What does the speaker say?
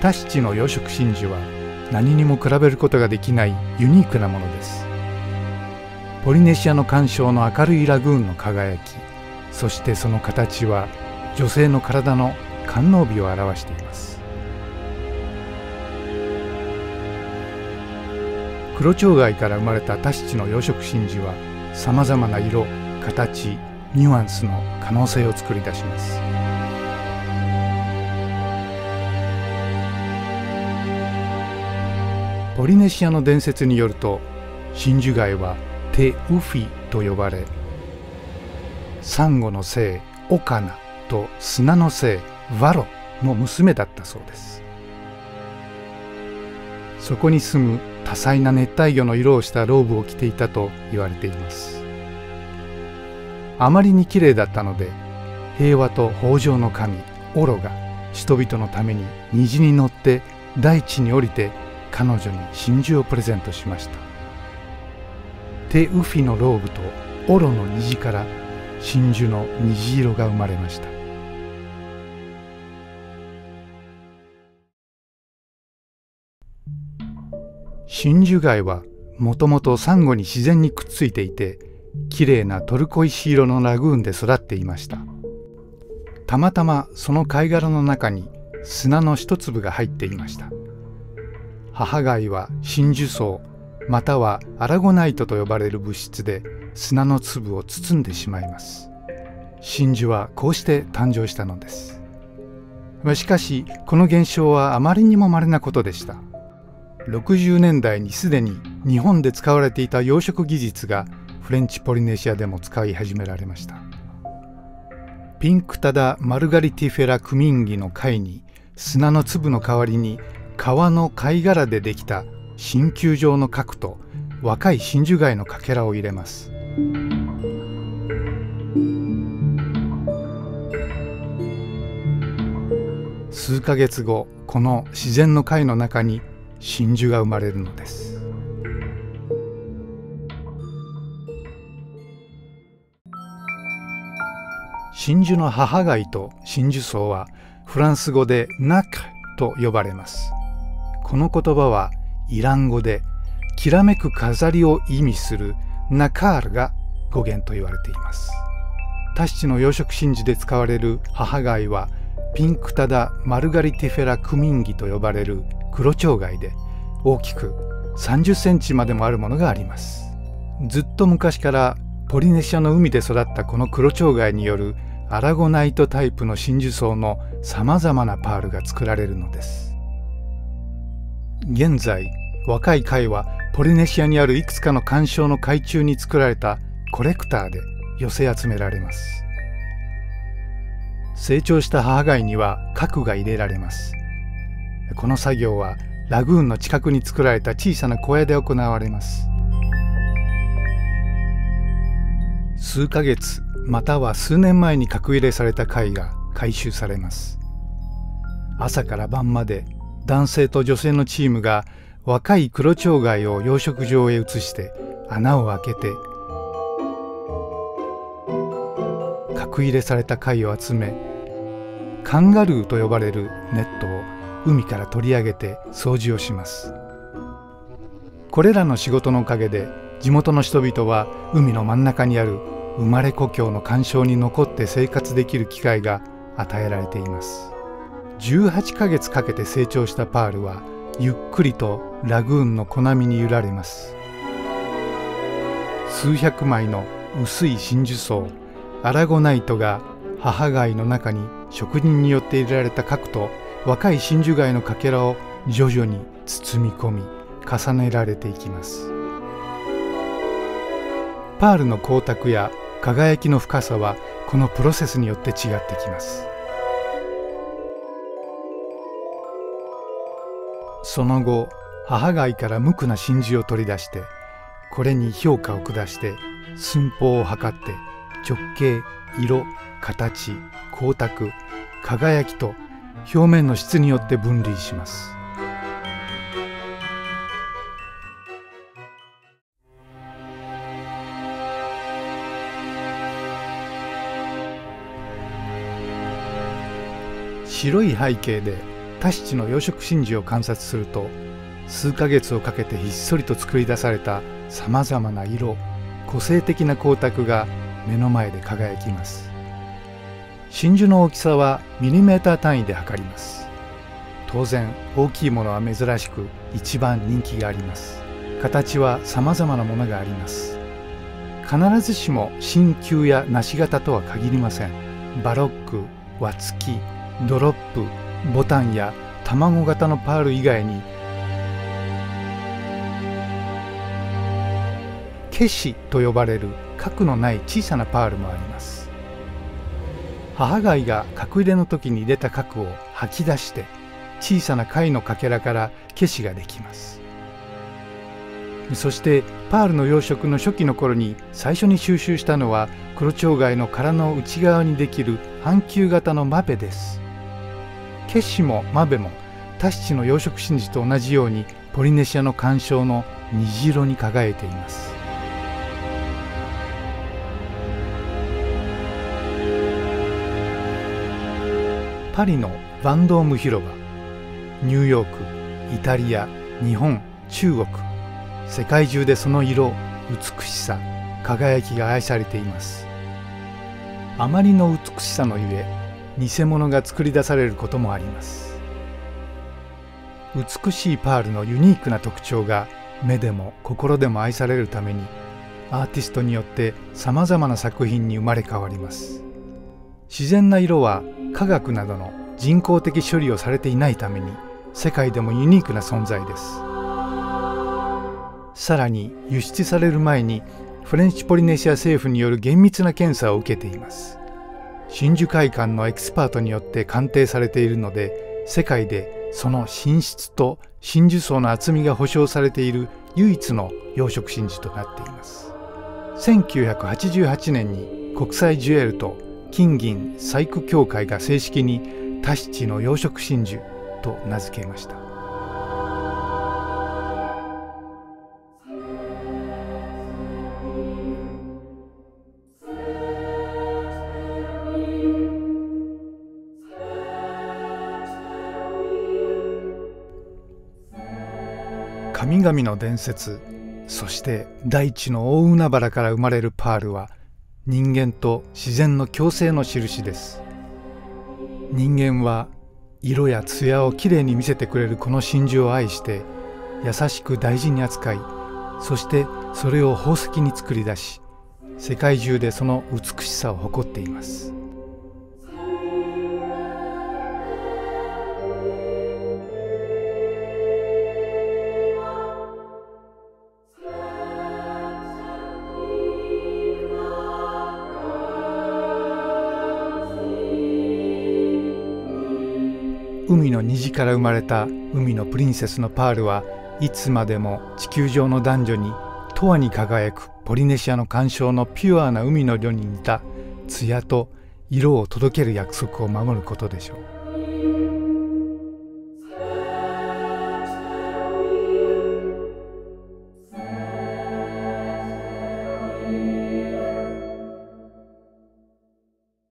タヒチの養殖真珠は何にも比べることができないユニークなものです。ポリネシアの環礁の明るいラグーンの輝き、そしてその形は女性の体の官能美を表しています。黒蝶貝から生まれたタヒチの養殖真珠はさまざまな色、形、ニュアンスの可能性を作り出します。ポリネシアの伝説によると、真珠貝はテウフィと呼ばれ、サンゴの精オカナと砂の精ワロの娘だったそうです。そこに住む多彩な熱帯魚の色をしたローブを着ていたと言われています。あまりに綺麗だったので、平和と豊穣の神オロが人々のために虹に乗って大地に降りて彼女に真珠をプレゼントしました。テウフィのローブとオロの虹から真珠の虹色が生まれました。真珠貝はもともとサンゴに自然にくっついていて、きれいなトルコ石色のラグーンで育っていました。たまたまその貝殻の中に砂の一粒が入っていました。母貝は真珠層またはアラゴナイトと呼ばれる物質で砂の粒を包んでしまいます。真珠はこうして誕生したのです。しかしこの現象はあまりにも稀なことでした。60年代にすでに日本で使われていた養殖技術がフレンチポリネシアでも使い始められました。ピンクタダ・マルガリティフェラ・クミンギの貝に砂の粒の代わりに川の貝殻でできた鍼灸状の核と若い真珠貝のかけらを入れます。数ヶ月後、この自然の貝の中に真珠が生まれるのです。真珠の母貝と真珠層はフランス語でナクと呼ばれます。この言葉はイラン語できらめく飾りを意味するナカールが語源と言われています。タヒチの養殖真珠で使われる母貝はピンクタダ・マルガリティフェラ・クミンギと呼ばれる黒蝶貝で、大きく30センチまでもあるものがあります。ずっと昔からポリネシアの海で育ったこの黒蝶貝によるアラゴナイトタイプの真珠層のさまざまなパールが作られるのです。現在、若い貝はポリネシアにあるいくつかの環礁の海中に作られたコレクターで寄せ集められます。成長した母貝には核が入れられます。この作業はラグーンの近くに作られた小さな小屋で行われます。数ヶ月または数年前に核入れされた貝が回収されます。朝から晩まで男性と女性のチームが若い黒蝶貝を養殖場へ移して穴を開けて核入れされた貝を集め、カンガルーと呼ばれるネットを海から取り上げて掃除をします。これらの仕事のおかげで地元の人々は海の真ん中にある生まれ故郷の環礁に残って生活できる機会が与えられています。18ヶ月かけて成長したパールはゆっくりとラグーンの小波に揺られます。数百枚の薄い真珠層アラゴナイトが母貝の中に職人によって入れられた核と若い真珠貝のかけらを徐々に包み込み重ねられていきます。パールの光沢や輝きの深さはこのプロセスによって違ってきます。その後、母貝から無垢な真珠を取り出して、これに評価を下して寸法を測って直径、色、形、光沢、輝きと表面の質によって分類します。白い背景でタヒチの養殖真珠を観察すると、数ヶ月をかけてひっそりと作り出されたさまざまな色、個性的な光沢が目の前で輝きます。真珠の大きさはミリメーター単位で測ります。当然大きいものは珍しく一番人気があります。形はさまざまなものがあります。必ずしも真球や梨型とは限りません。バロック、輪付き、ドロップ、ボタンや卵型のパール以外にケシと呼ばれる核のない小さなパールもあります。母貝が核入れの時に入れた核を吐き出して小さな貝のかけらからケシができます。そしてパールの養殖の初期の頃に最初に収集したのは黒蝶貝の殻の内側にできる半球型のマベです。ケシもマベもタヒチの養殖真珠と同じようにポリネシアの環礁の虹色に輝いています。パリのヴァンドーム広場、ニューヨーク、イタリア、日本、中国、世界中でその色、美しさ、輝きが愛されています。あまりの美しさのゆえ、偽物が作り出されることもあります。美しいパールのユニークな特徴が目でも心でも愛されるために、アーティストによってさまざまな作品に生まれ変わります。自然な色は科学などの人工的処理をされていないために世界でもユニークな存在です。さらに輸出される前にフレンチポリネシア政府による厳密な検査を受けています。真珠会館のエキスパートによって鑑定されているので、世界でその品質と真珠層の厚みが保証されている唯一の養殖真珠となっています。1988年に国際ジュエルと金銀細工協会が正式にタヒチの養殖真珠と名付けました。神々の伝説、そして大地の大海原から生まれるパールは人間と自然の共生の印です。人間は色や艶をきれいに見せてくれるこの真珠を愛して優しく大事に扱い、そしてそれを宝石に作り出し、世界中でその美しさを誇っています。海の虹から生まれた海のプリンセスのパールはいつまでも地球上の男女に永遠に輝くポリネシアの環礁のピュアな海の色に似た艶と色を届ける約束を守ることでしょう。